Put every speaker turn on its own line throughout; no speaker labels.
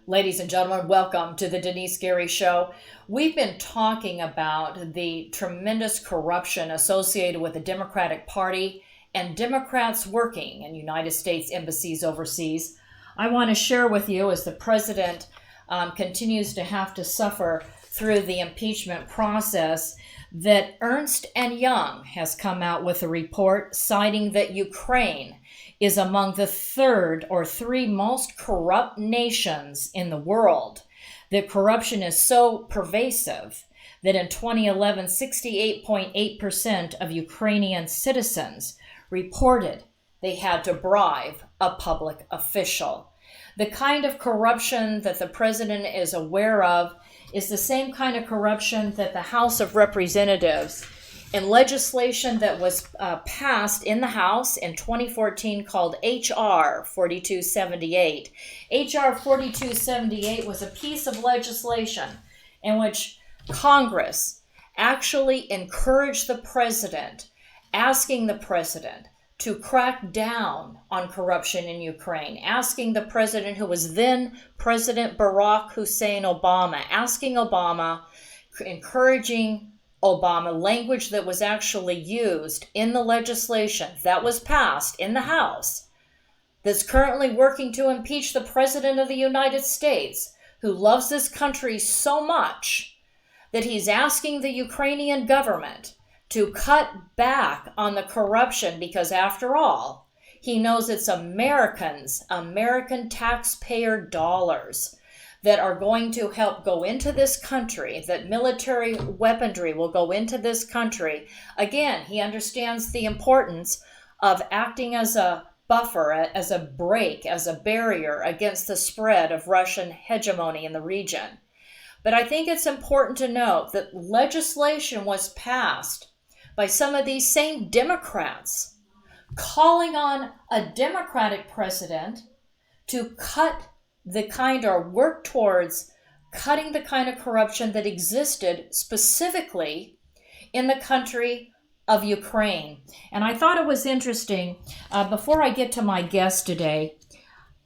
Ladies and gentlemen, welcome to the Denice Show. We've been talking about the tremendous corruption associated with the Democratic Party and Democrats working in United States embassies overseas. I want to share with you, as the president continues to have to suffer through the impeachment process, that Ernst & Young has come out with a report citing that Ukraine is among the third or three most corrupt nations in the world. That corruption is so pervasive that in 2011, 68.8% of Ukrainian citizens reported they had to bribe a public official. The kind of corruption that the president is aware of is the same kind of corruption that the House of Representatives, in legislation that was passed in the House in 2014 called H.R. 4278. H.R. 4278 was a piece of legislation in which Congress actually encouraged the president, asking the president to crack down on corruption in Ukraine, asking the president, who was then President Barack Hussein Obama, asking Obama, encouraging Obama, language that was actually used in the legislation that was passed in the House, that's currently working to impeach the President of the United States, who loves this country so much that he's asking the Ukrainian government to cut back on the corruption, because after all, he knows it's American taxpayer dollars that are going to help go into this country, that military weaponry will go into this country. Again, he understands the importance of acting as a buffer, as a break, as a barrier against the spread of Russian hegemony in the region. But I think it's important to note that legislation was passed by some of these same Democrats, calling on a Democratic president to cut the kind, or work towards cutting the kind of corruption that existed specifically in the country of Ukraine. And I thought it was interesting, before I get to my guest today,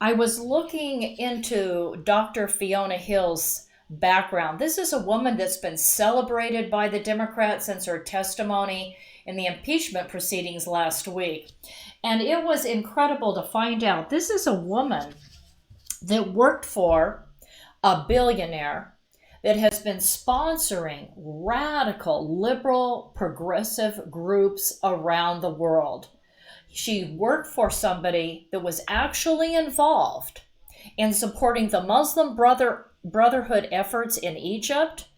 I was looking into Dr. Fiona Hill's background. This is a woman that's been celebrated by the Democrats since her testimony in the impeachment proceedings last week. And it was incredible to find out this is a woman that worked for a billionaire that has been sponsoring radical, liberal, progressive groups around the world. She worked for somebody that was actually involved in supporting the Muslim Brotherhood efforts in Egypt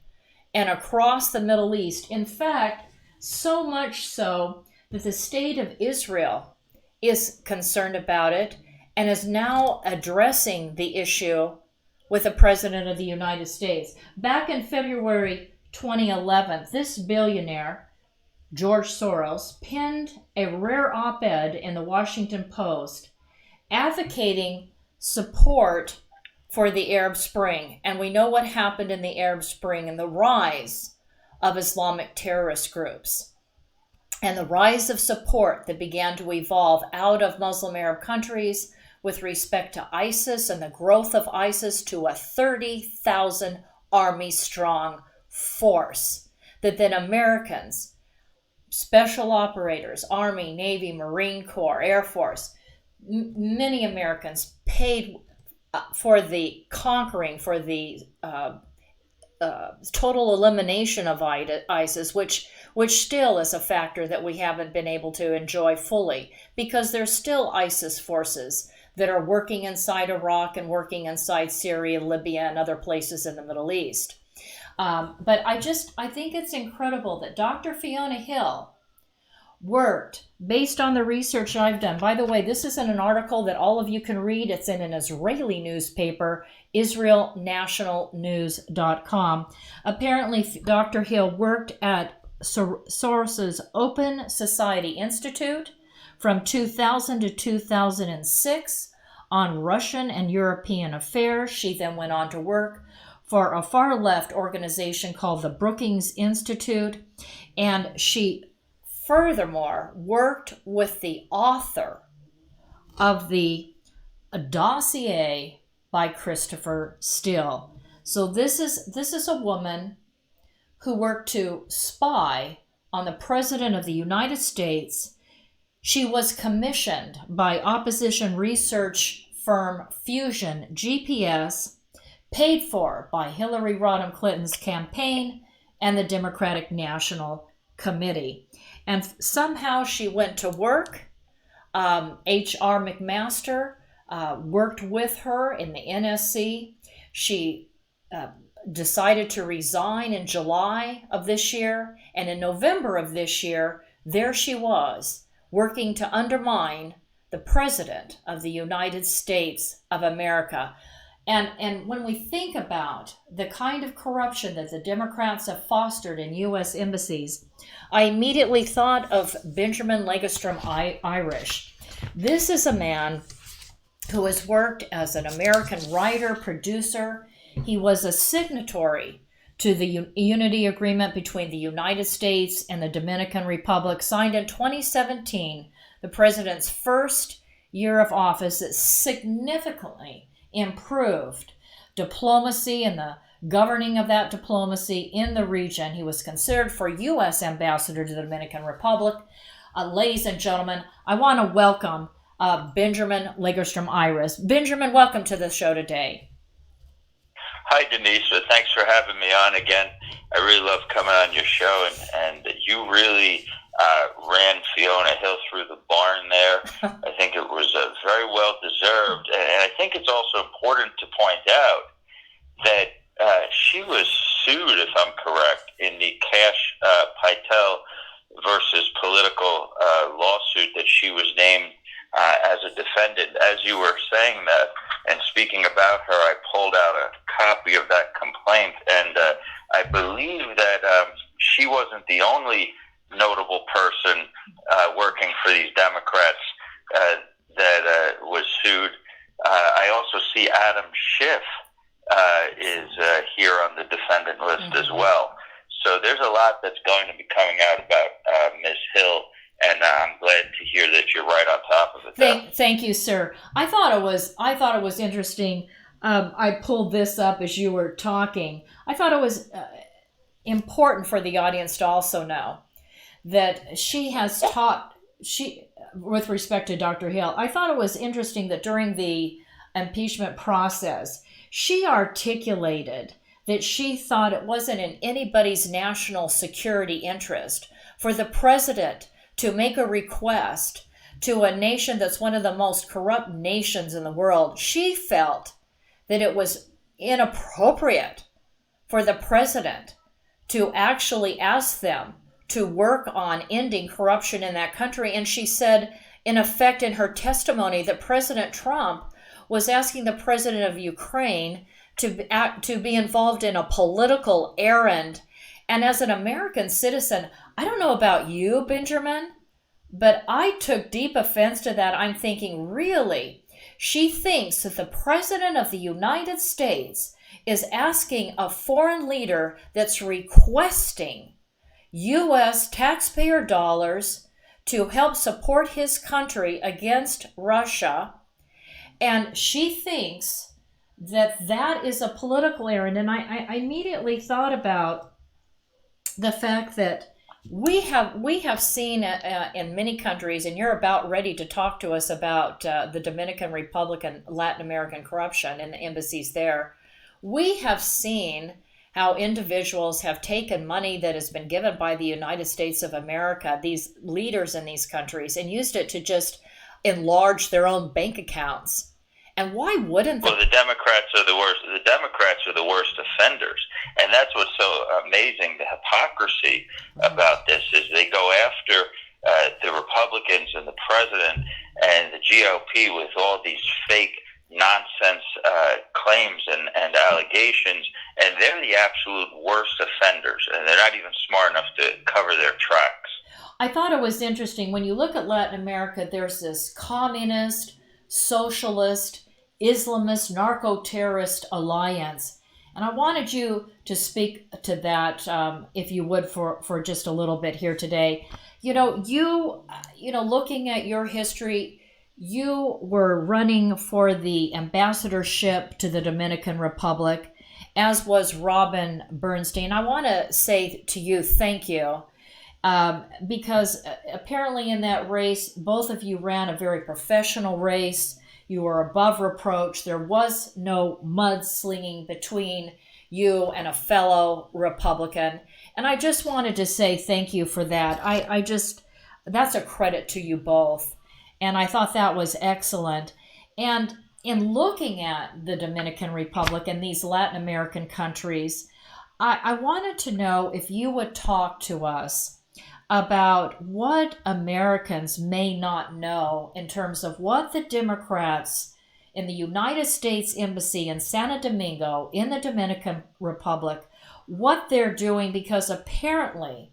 and across the Middle East. In fact, so much so that the state of Israel is concerned about it and is now addressing the issue with the President of the United States. Back in February 2011, this billionaire, George Soros, penned a rare op-ed in the Washington Post advocating support for the Arab Spring. And we know what happened in the Arab Spring and the rise of Islamic terrorist groups and the rise of support that began to evolve out of Muslim Arab countries with respect to ISIS and the growth of ISIS to a 30,000 army-strong force that then Americans, special operators, Army, Navy, Marine Corps, Air Force, many Americans paid for the conquering, for the total elimination of ISIS, which still is a factor that we haven't been able to enjoy fully, because there's still ISIS forces that are working inside Iraq and working inside Syria, Libya, and other places in the Middle East. But I think it's incredible that Dr. Fiona Hill worked based on the research I've done. By the way, this isn't an article that all of you can read. It's in an Israeli newspaper, IsraelNationalNews.com. Apparently, Dr. Hill worked at Soros's Open Society Institute from 2000 to 2006 on Russian and European affairs. She then went on to work for a far-left organization called the Brookings Institute, and she furthermore worked with the author of the dossier by Christopher Steele. So this is a woman who worked to spy on the President of the United States. She was commissioned by opposition research firm Fusion GPS, paid for by Hillary Rodham Clinton's campaign and the Democratic National Committee. And somehow she went to work. H.R. McMaster worked with her in the NSC. She decided to resign in July of this year, and in November of this year, there she was, working to undermine the President of the United States of America. And when we think about the kind of corruption that the Democrats have fostered in U.S. embassies, I immediately thought of Benjamin Lagerstrom-Irish. This is a man who has worked as an American writer, producer. He was a signatory to the unity agreement between the United States and the Dominican Republic, signed in 2017, the president's first year of office, that significantly improved diplomacy and the governing of that diplomacy in the region. He was considered for U.S. ambassador to the Dominican Republic. Ladies and gentlemen, I want to welcome Benjamin Lagerstrom-Irish. Benjamin, welcome to the show today.
Hi, Denice. Thanks for having me on again. I really love coming on your show, and you really ran Fiona Hill through the barn there. I think it was very well deserved, and I think it's also important to point out that she was sued, if I'm correct, in the Cash Pytel versus political lawsuit that she was named as a defendant. As you were saying that and speaking about her, I pulled out a copy of that complaint, and I believe that she wasn't the only notable person working for these Democrats that was sued. I also see Adam Schiff is here on the defendant list as well. So there's a lot that's going to be coming out about Ms. Hill, and I'm glad to hear that you're right on top of it.
Thank you, sir. I thought it was interesting. I pulled this up as you were talking. I thought it was important for the audience to also know that she has taught, with respect to Dr. Hill, I thought it was interesting that during the impeachment process, she articulated that she thought it wasn't in anybody's national security interest for the president to make a request to a nation that's one of the most corrupt nations in the world. She felt that it was inappropriate for the president to actually ask them to work on ending corruption in that country. And she said, in effect, in her testimony, that President Trump was asking the president of Ukraine to be involved in a political errand. And as an American citizen, I don't know about you, Benjamin, but I took deep offense to that. I'm thinking, really? She thinks that the president of the United States is asking a foreign leader that's requesting U.S. taxpayer dollars to help support his country against Russia. And she thinks that that is a political errand. And I immediately thought about the fact that we have seen in many countries, and you're about ready to talk to us about the Dominican Republic and Latin American corruption and the embassies there. We have seen how individuals have taken money that has been given by the United States of America, these leaders in these countries, and used it to just enlarge their own bank accounts. And why wouldn't they?
Well, the Democrats are the worst. The Democrats are the worst offenders, and that's what's so amazing. The hypocrisy about this is they go after the Republicans and the president and the GOP with all these fake nonsense claims and allegations, and they're the absolute worst offenders, and they're not even smart enough to cover their tracks.
I thought it was interesting when you look at Latin America. There's this communist, socialist, Islamist, narco-terrorist alliance. And I wanted you to speak to that, if you would, for just a little bit here today. Looking at your history, you were running for the ambassadorship to the Dominican Republic, as was Robin Bernstein. I want to say to you, thank you, because apparently in that race, both of you ran a very professional race. You were above reproach. There was no mudslinging between you and a fellow Republican. And I just wanted to say thank you for that. That's a credit to you both. And I thought that was excellent. And in looking at the Dominican Republic and these Latin American countries, I wanted to know if you would talk to us about what Americans may not know in terms of what the Democrats in the United States Embassy in Santo Domingo in the Dominican Republic, what they're doing, because apparently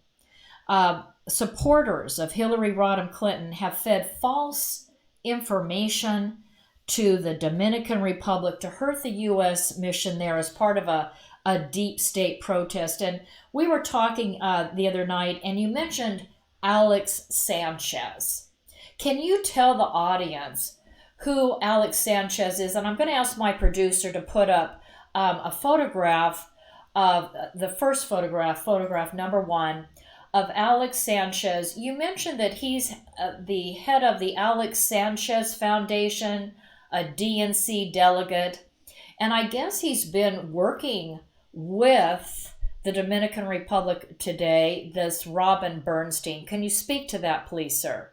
supporters of Hillary Rodham Clinton have fed false information to the Dominican Republic to hurt the U.S. mission there as part of a deep state protest. And we were talking the other night, and you mentioned Alex Sanchez. Can you tell the audience who Alex Sanchez is? And I'm going to ask my producer to put up a photograph of the first photograph number 1, of Alex Sanchez. You mentioned that he's the head of the Alex Sanchez Foundation, a DNC delegate, and I guess he's been working with the Dominican Republic today, this Robin Bernstein. Can you speak to that, please, sir?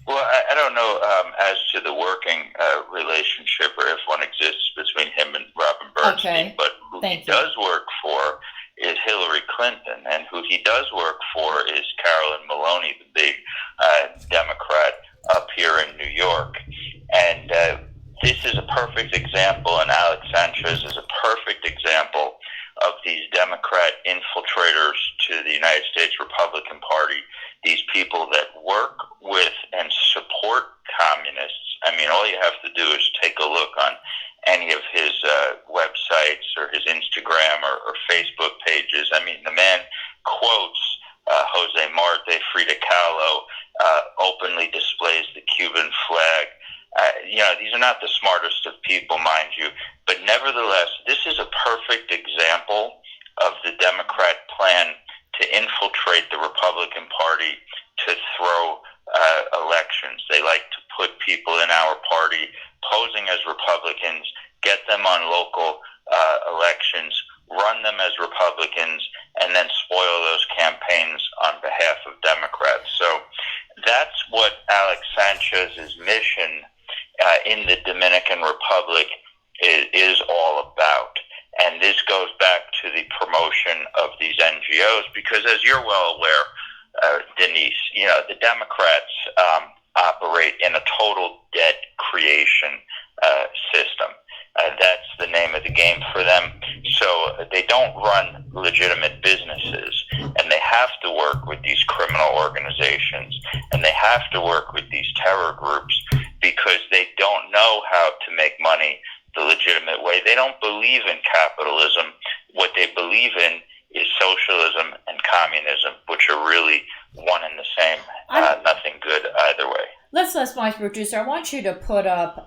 Well, I don't know as to the working relationship or if one exists between him and Robin Bernstein, but who he does work for is Hillary Clinton, and who he does work for is Carolyn Maloney, the big Democrat up here in New York. And this is a perfect example, and Alex Sanchez is a perfect example of these Democrat infiltrators to the United States Republican Party, these people that work with and support communists. I mean, all you have to do is take a look on any of his websites or his Instagram or Facebook pages. I mean, the man quotes Jose Marte, Frida Kahlo, openly displays the Cuban flag. These are not the smartest of people, mind you, but nevertheless, this is a perfect example of the Democrat plan to infiltrate the Republican Party to throw elections. They like to put people in our party posing as Republicans, get them on local elections, run them as Republicans, and then spoil those campaigns on behalf of Democrats. So that's what Alex Sanchez's mission in the Dominican Republic is all about. And this goes back to the promotion of these NGOs, because as you're well aware, Denice, the Democrats operate in a total debt creation system. That's the name of the game for them. So they don't run legitimate businesses, and they have to work with these criminal organizations, and they have to work with these terror groups because they don't know how to make money the legitimate way. They don't believe in capitalism. What they believe in is socialism and communism, which are really one and the same. Nothing good either way.
Let's ask my producer. I want you to put up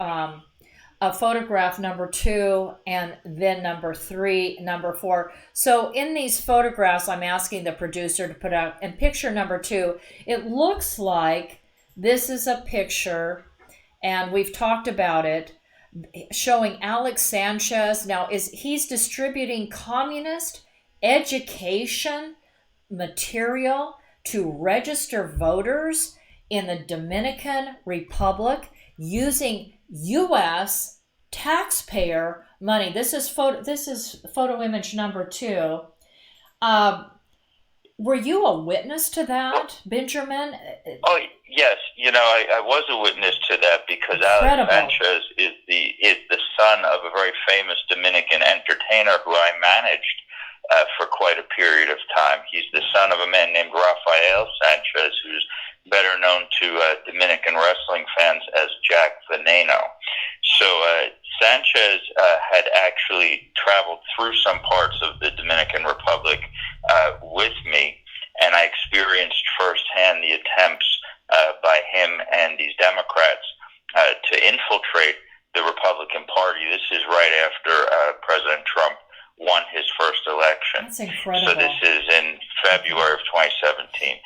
a photograph number 2 and then number 3, number 4. So in these photographs, I'm asking the producer to put out, and picture number 2, it looks like this is a picture, and we've talked about it, showing Alex Sanchez. Now, he's distributing communist education material to register voters in the Dominican Republic using U.S. taxpayer money. This is photo image number 2. Were you a witness to that, Benjamin?
Oh, yes. I was a witness to that because
Incredible.
Alex Sanchez is the son of a very famous Dominican entertainer who I managed for quite a period of time. He's the son of a man named Rafael Sanchez, who's better known to Dominican wrestling fans as Jack Veneno. So Sanchez had actually traveled through some parts of the Dominican Republic with me, and I experienced firsthand the attempts by him and these Democrats to infiltrate the Republican Party. This is right after President Trump won his first election.
That's incredible.
So this is in February of 2017.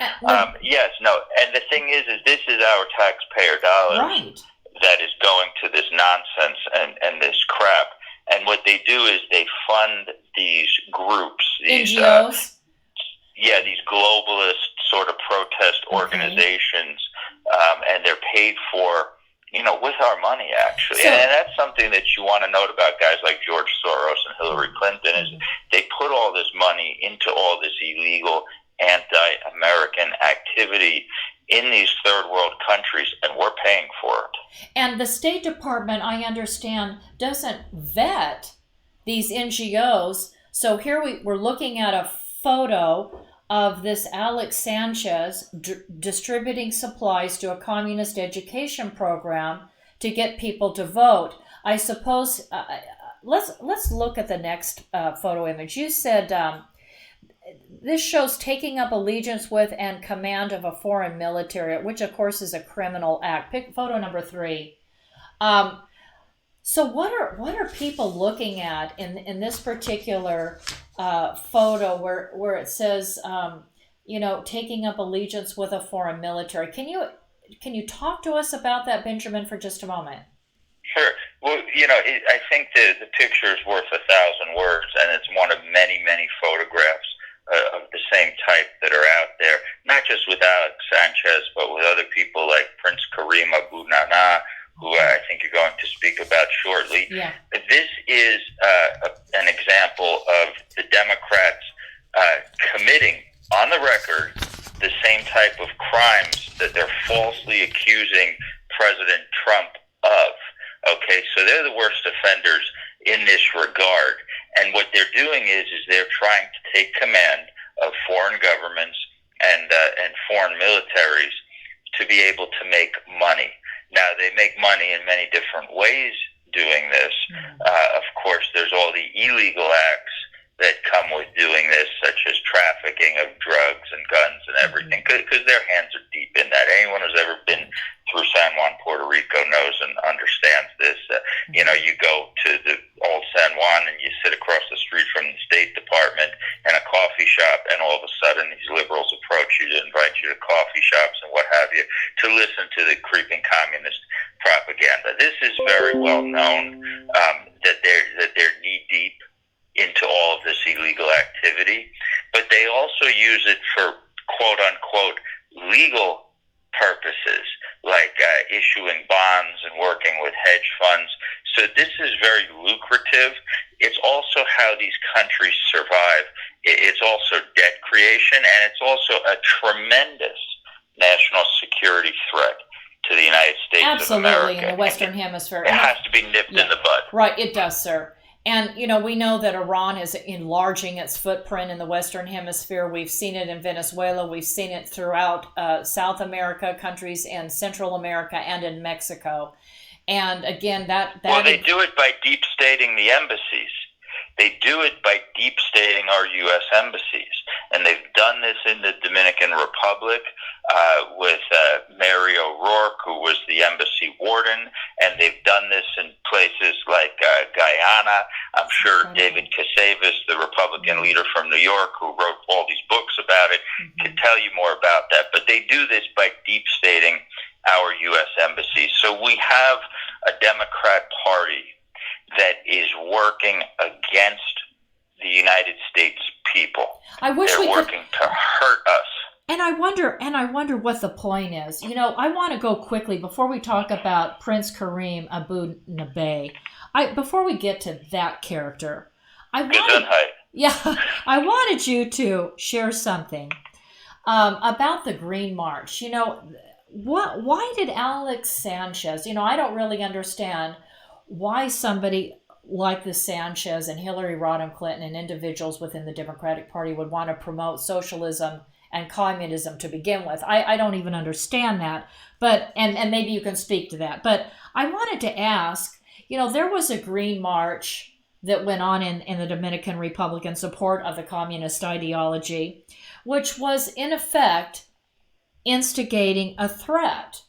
Yes, no, and the thing is this is our taxpayer dollars that is going to this nonsense and this crap. And what they do is they fund these groups, these
NGOs.
These globalist sort of protest organizations, and they're paid for, with our money, actually. And that's something that you want to note about guys like George Soros and Hillary Clinton is they put all this money into all this illegal anti-American activity in these third world countries, and we're paying for it.
And the State Department, I understand, doesn't vet these NGOs. So here we're looking at a photo of this Alex Sanchez distributing supplies to a communist education program to get people to vote. I suppose, let's look at the next photo image. You said this shows taking up allegiance with and command of a foreign military, which of course is a criminal act. Pick photo number 3. So what are people looking at in this particular photo where it says taking up allegiance with a foreign military? Can you talk to us about that, Benjamin, for just a moment?
Sure. Well, I think the picture is worth 1,000 words, and it's one of many, many photographs of the same type that are out there, not just with Alex Sanchez, but with other people like Prince Karim Abu Nana, who I think you're going to speak about shortly.
Yeah.
This is an example of the Democrats committing, on the record, the same type of crimes that they're falsely accusing President Trump of. Okay, so they're the worst offenders in this regard. And what they're doing is they're trying to take command of foreign governments and foreign militaries to be able to make money. Now, they make money in many different ways doing this. Of course, there's all the illegal acts that come with doing this, such as trafficking of drugs and guns and everything, because their hands are deep in that. Anyone who's ever been through San Juan, Puerto Rico knows and understands this. You go to the old San Juan and you sit across the street from the State Department in a coffee shop, and all of a sudden these liberals approach you to invite you to coffee shops and what have you to listen to the creeping communist propaganda. This is very well known that they're knee deep into all of this illegal activity, but they also use it for quote unquote legal purposes, like issuing bonds and working with hedge funds. So this is very lucrative. It's also how these countries survive. It's also debt creation, and it's also a tremendous national security threat to the United States of America.
Absolutely, in the Western Hemisphere.
It has to be nipped in the bud.
Right, it does, sir. And, we know that Iran is enlarging its footprint in the Western Hemisphere. We've seen it in Venezuela. We've seen it throughout South America, countries in Central America, and in Mexico. And again,
Well, they do it by deep stating the embassies. They do it by deep stating our U.S. embassies. And they've done this in the Dominican Republic with Mary O'Rourke, who was the embassy warden. And they've done this in places like Guyana. I'm sure David Casavis, the Republican leader from New York, who wrote all these books about it, can tell you more about that. But they do this by deep stating our U.S. embassies. So we have a Democrat Party that is working against the United States people.
I wish
They're working to hurt us.
And I wonder what the point is. I want to go quickly before we talk about Prince Karim Abu Nabay. Before we get to that character, I wanted you to share something about the Green March. Why did Alex Sanchez? I don't really understand why somebody like the Sanchez and Hillary Rodham Clinton and individuals within the Democratic Party would want to promote socialism and communism to begin with. I don't even understand that, but and maybe you can speak to that. But I wanted to ask, there was a Green March that went on in the Dominican Republic in support of the communist ideology, which was in effect instigating a threat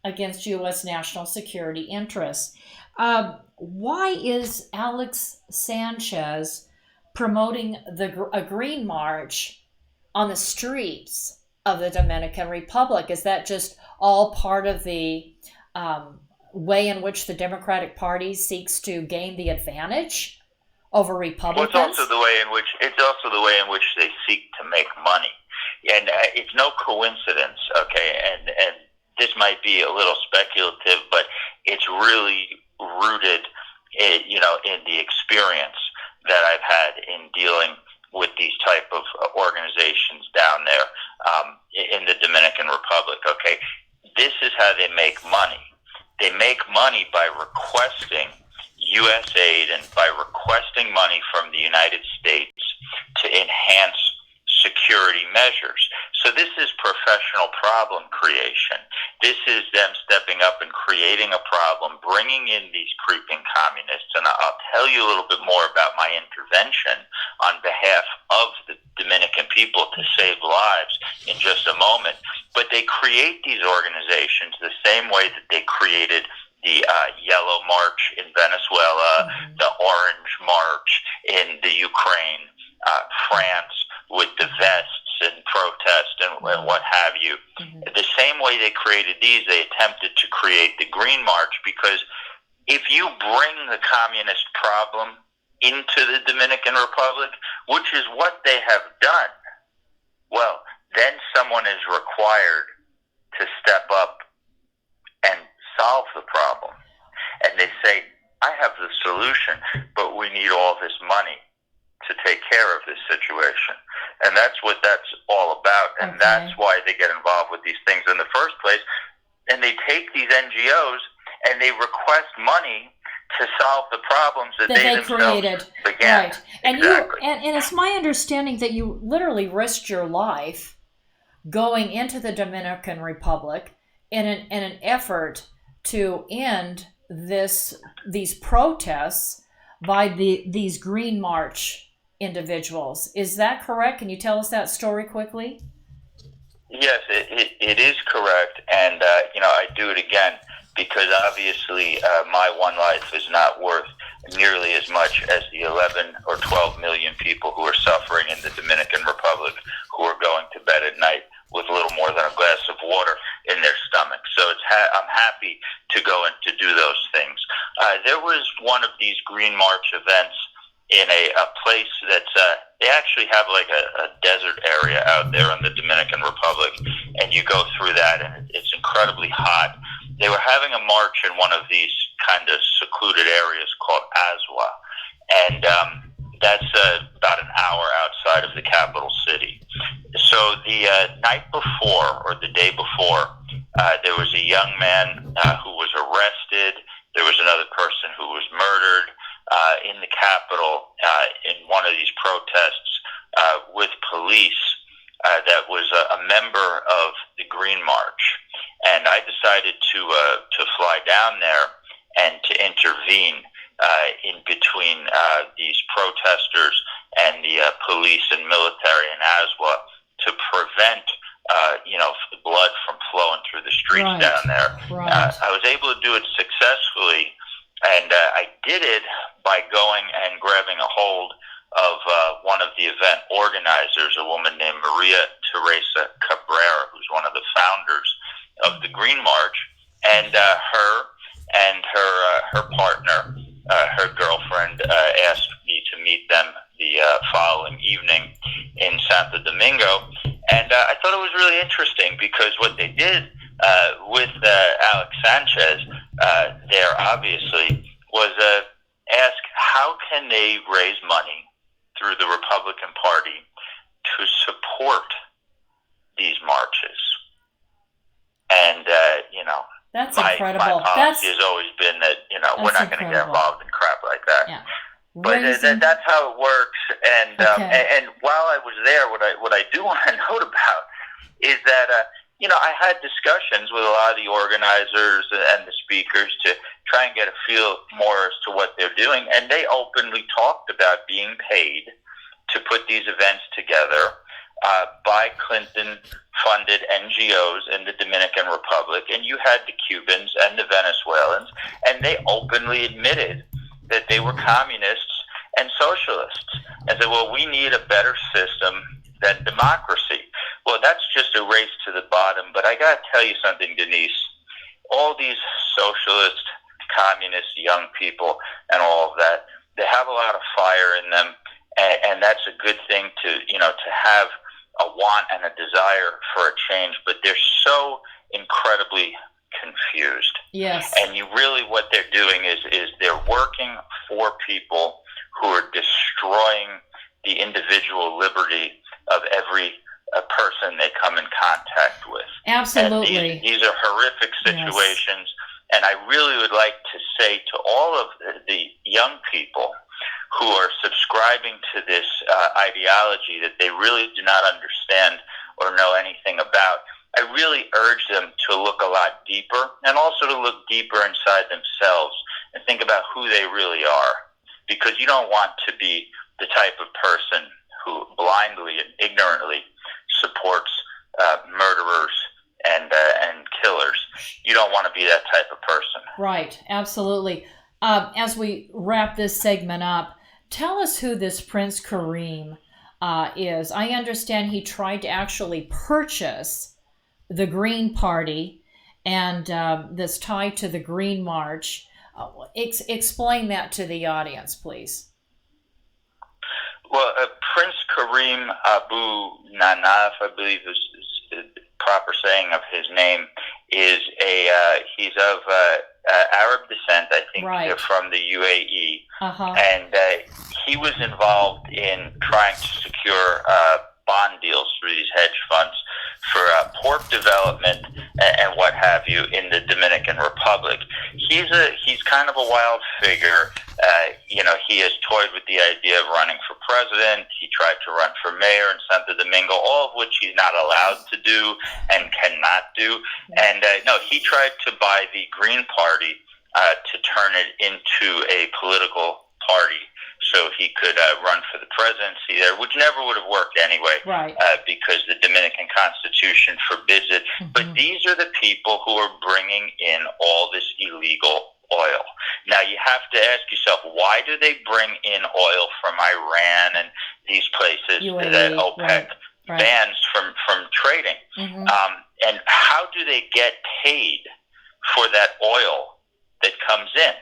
against U.S. national security interests. Why is Alex Sanchez promoting a green march on the streets of the Dominican Republic? Is that just all part of the way in which the Democratic Party seeks to gain the advantage over Republicans?
Well, it's also the way in which they seek to make money, and it's no coincidence. Okay, and this might be a little speculative, but it's really rooted, in the experience that I've had in dealing with these type of organizations down there in the Dominican Republic. Okay, this is how they make money. They make money by requesting U.S. aid and by requesting money from the United States to enhance security measures. So this is professional problem creation. This is them stepping up and creating a problem, bringing in these creeping communists. And I'll tell you a little bit more about my intervention on behalf of the Dominican people to save lives in just a moment. But they create these organizations the same way that they created the Yellow March in Venezuela, the Orange March in the Ukraine, France with the vests and protest and what have you. The same way they created these, they attempted to create the Green March, because if you bring the communist problem into the Dominican Republic, which is what they have done, well, then someone is required to step up and solve the problem. And they say, I have the solution, but we need all this money to take care of this situation. And that's what that's all about. And that's why they get involved with these things in the first place. And they take these NGOs and they request money to solve the problems that they
created.
Began.
Right. And exactly. And it's my understanding that you literally risked your life going into the Dominican Republic in an effort to end these protests by these Green March individuals. Is that correct? Can you tell us that story quickly?
Yes, it is correct. And, I do it again because obviously my one life is not worth nearly as much as the 11 or 12 million people who are suffering in the Dominican Republic, who are going to bed at night with little more than a glass of water in their stomach. So I'm happy to go and to do those things. There was one of these Green March events in a place that's, they actually have like a desert area out there in the Dominican Republic, and you go through that, and it's incredibly hot. They were having a march in one of these kind of secluded areas called Azua, and that's about an hour outside of the capital city. So the night before, or the day before, there was a young man who was arrested. There was another person who was murdered in the capital in one of these protests with police that was a member of the Green March. And I decided to fly down there and to intervene in between these protesters and the police and military in Azua to prevent blood from flowing through the streets down there.
Right.
I was able to do it successfully, and I did it by going and grabbing a hold of one of the event organizers, a woman named Maria Teresa Cabrera, who's one of the founders of the Green March, and her partner, her girlfriend, asked me to meet them the following evening in Santo Domingo. And I thought it was really interesting because what they did with Alex Sanchez there, obviously, was ask how can they raise money through the Republican Party to support these marches. And,
that's
my
incredible.
policy has always been that, we're not going to get involved in crap like that.
Yeah.
But that's how it works. And and while I was there, what I do want to note about is that I had discussions with a lot of the organizers and the speakers to try and get a feel more as to what they're doing, and they openly talked about being paid to put these events together, by Clinton-funded NGOs in the Dominican Republic, and you had the Cubans and the Venezuelans, and they openly admitted that they were communists and socialists, and said, well, we need a better system than democracy. Well, that's just a race to the bottom, but I got to tell you something, Denice. All these socialist, communist young people and all of that, they have a lot of fire in them, and that's a good thing to have a want and a desire for a change, but they're so incredibly confused.
Yes.
And what they're doing is they're working for people who are destroying the individual liberty of every person they come in contact with.
Absolutely.
And these are horrific situations. Yes. And I really would like to say to all of the young people who are subscribing to this ideology that they really do not understand or know anything about, I really urge them to look a lot deeper, and also to look deeper inside themselves and think about who they really are. Because you don't want to be the type of person who blindly and ignorantly supports murderers and killers. You don't want to be that type of person.
Right, absolutely. As we wrap this segment up, tell us who this Prince Karim is. I understand he tried to actually purchase the Green Party and this tie to the Green March. Explain that to the audience, please.
Well, Prince Karim Abu Nanaf, I believe is the proper saying of his name, is he's of Arab descent, I think,
right,
from the UAE.
Uh-huh.
And he was involved in trying to secure bond deals through these hedge funds for port development and what have you in the Dominican Republic. He's kind of a wild figure. He has toyed with the idea of running for president. He tried to run for mayor in Santo Domingo, all of which he's not allowed to do and cannot do. And he tried to buy the Green Party to turn it into a political party so he could run for the presidency there, which never would have worked anyway,
right,
because the Dominican Constitution forbids it. Mm-hmm. But these are the people who are bringing in all this illegal oil. Now, you have to ask yourself, why do they bring in oil from Iran and these places
UAE,
that OPEC bans from trading?
Mm-hmm.
And how do they get paid for that oil that comes in?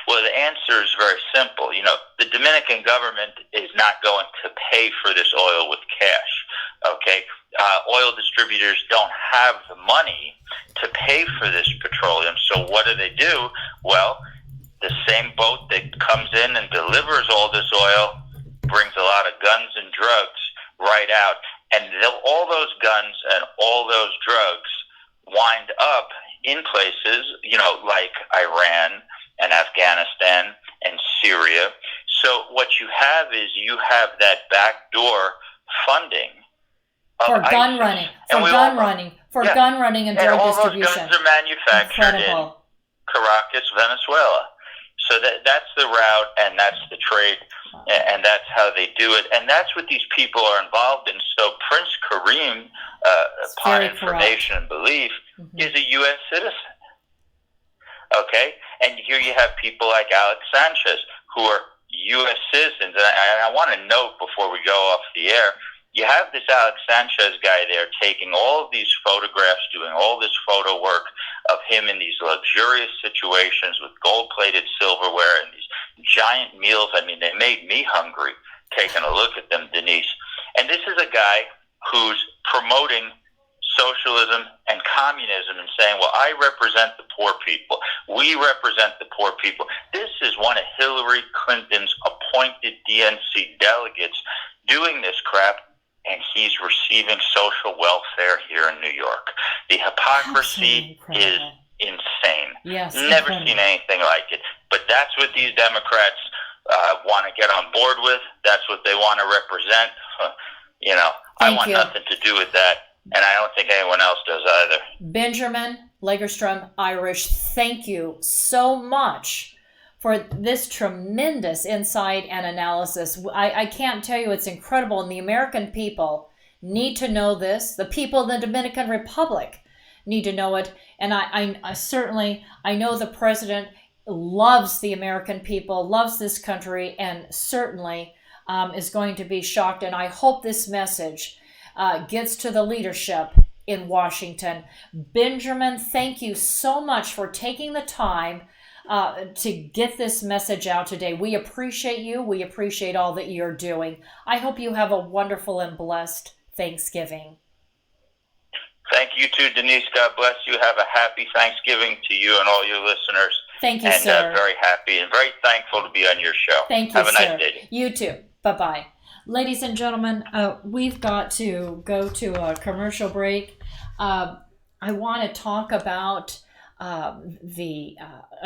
Well, the answer is very simple. The Dominican government is not going to pay for this oil with cash, okay? Oil distributors don't have the money to pay for this petroleum, so what do? Well, the same boat that comes in and delivers all this oil brings a lot of guns and drugs right out, and all those guns and all those drugs wind up in places, like Iran and Afghanistan and Syria. So what you have is that backdoor funding
for gun running, gun running and drug distribution.
And all those guns are manufactured in Caracas, Venezuela. So that's the route, and that's the trade, and that's how they do it. And that's what these people are involved in. So Prince Karim, upon information and belief, is a U.S. citizen. Okay? And here you have people like Alex Sanchez, who are U.S. citizens. And I want to note before we go off the air, you have this Alex Sanchez guy there taking all of these photographs, doing all this photo work of him in these luxurious situations with gold-plated silverware and these giant meals. I mean, they made me hungry taking a look at them, Denice. And this is a guy who's promoting socialism and communism and saying, well, I represent the poor people. We represent the poor people. This is one of Hillary Clinton's appointed DNC delegates doing this crap, and he's receiving social welfare here in New York. The hypocrisy is insane.
Yes,
never seen anything like it. But that's what these Democrats want to get on board with. That's what they want to represent. I want nothing to do with that. And I don't think anyone else does either.
Benjamin Lagerstrom-Irish, thank you so much for this tremendous insight and analysis. I can't tell you, it's incredible. And the American people need to know this. The people in the Dominican Republic need to know it. And I certainly, I know the president loves the American people, loves this country, and certainly is going to be shocked. And I hope this message gets to the leadership in Washington. Benjamin, thank you so much for taking the time to get this message out today. We appreciate you. We appreciate all that you're doing. I hope you have a wonderful and blessed Thanksgiving.
Thank you too, Denice. God bless you. Have a happy Thanksgiving to you and all your listeners.
Thank you, sir.
And very happy and very thankful to be on your show.
Thank you,
Have a
sir.
nice day.
You too. Bye-bye. Ladies and gentlemen, we've got to go to a commercial break. I want to talk about a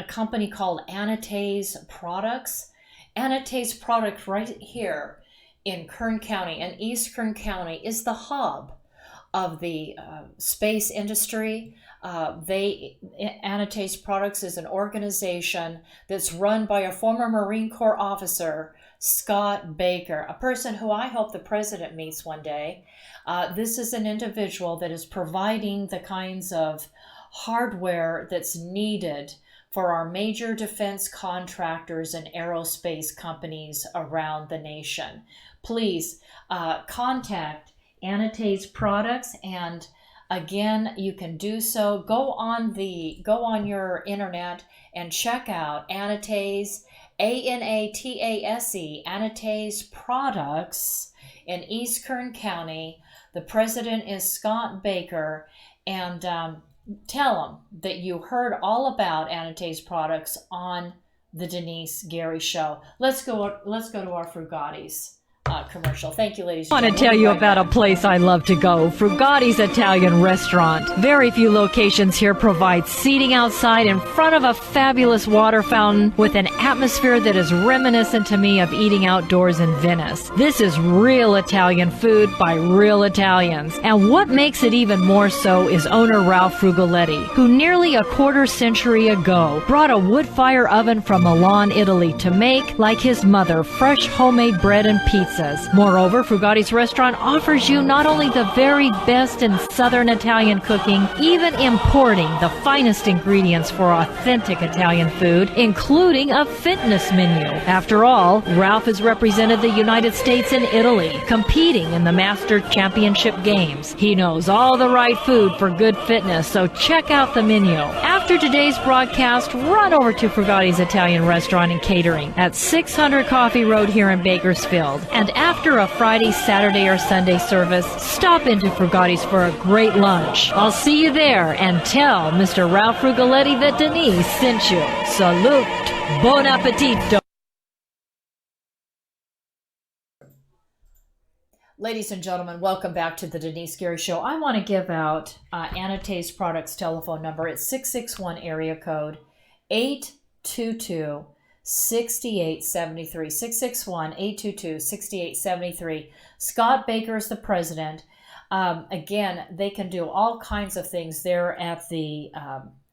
company called Anatase Products. Anatase Products right here in Kern County, and East Kern County is the hub of the space industry. Anatase Products is an organization that's run by a former Marine Corps officer, Scott Baker, a person who I hope the president meets one day. This is an individual that is providing the kinds of hardware that's needed for our major defense contractors and aerospace companies around the nation. Please contact Anatase Products, and again, you can do so. Go on your internet and check out Anatase, Anatase, Anatase Products in East Kern County. The president is Scott Baker, and tell him that you heard all about Anatase Products on the Denice Gary Show. Let's go to our Frugatti's commercial. Thank you, ladies and
I
gentlemen.
want to tell you about a place I love to go, Frugatti's Italian Restaurant. Very few locations here provide seating outside in front of a fabulous water fountain with an atmosphere that is reminiscent to me of eating outdoors in Venice. This is real Italian food by real Italians. And what makes it even more so is owner Ralph Frugoletti, who nearly a quarter century ago brought a wood fire oven from Milan, Italy to make, like his mother, fresh homemade bread and pizzas. Moreover, Frugatti's restaurant offers you not only the very best in Southern Italian cooking, even importing the finest ingredients for authentic Italian food, including a fitness menu. After all, Ralph has represented the United States and Italy, competing in the Master Championship Games. He knows all the right food for good fitness, so check out the menu. After today's broadcast, run over to Frugatti's Italian Restaurant and Catering at 600 Coffee Road here in Bakersfield. And after a Friday, Saturday, or Sunday service, stop into Frugatti's for a great lunch. I'll see you there, and tell Mr. Ralph Frugoletti that Denice sent you. Salute. Buon appetito.
Ladies and gentlemen, welcome back to the Denice Gary Show. I want to give out Anatase Products telephone number. It's 661 area code 822 6873, 661-822-6873. Scott Baker is the president. Again, they can do all kinds of things there at the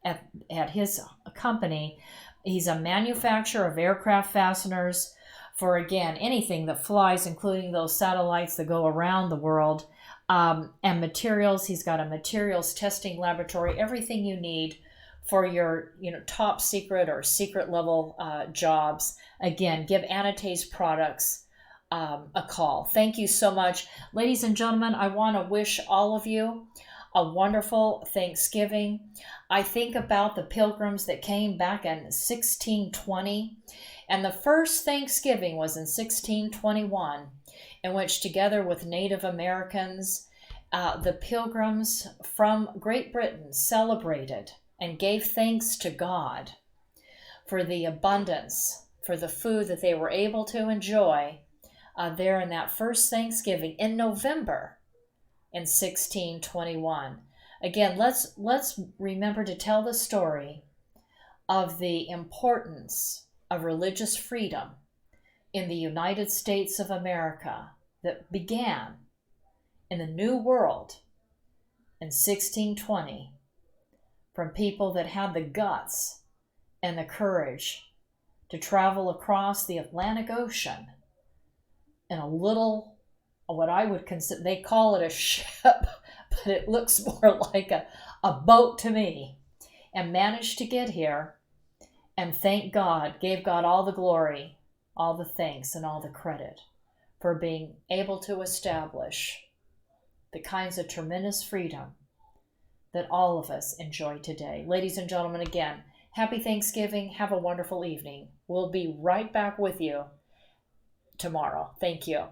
at his company. He's a manufacturer of aircraft fasteners for, again, anything that flies, including those satellites that go around the world, and materials. He's got a materials testing laboratory, everything you need for your top secret or secret level jobs. Again, give Anatase Products a call. Thank you so much. Ladies and gentlemen, I want to wish all of you a wonderful Thanksgiving. I think about the pilgrims that came back in 1620, and the first Thanksgiving was in 1621, in which, together with Native Americans, the pilgrims from Great Britain celebrated and gave thanks to God for the abundance, for the food that they were able to enjoy there in that first Thanksgiving in November in 1621. Again, let's remember to tell the story of the importance of religious freedom in the United States of America that began in the New World in 1620 from people that had the guts and the courage to travel across the Atlantic Ocean in a little what I would consider, they call it a ship, but it looks more like a boat to me, and managed to get here. And thank God, gave God all the glory, all the thanks, and all the credit for being able to establish the kinds of tremendous freedom that all of us enjoy today. Ladies and gentlemen, again, happy Thanksgiving. Have a wonderful evening. We'll be right back with you tomorrow. Thank you.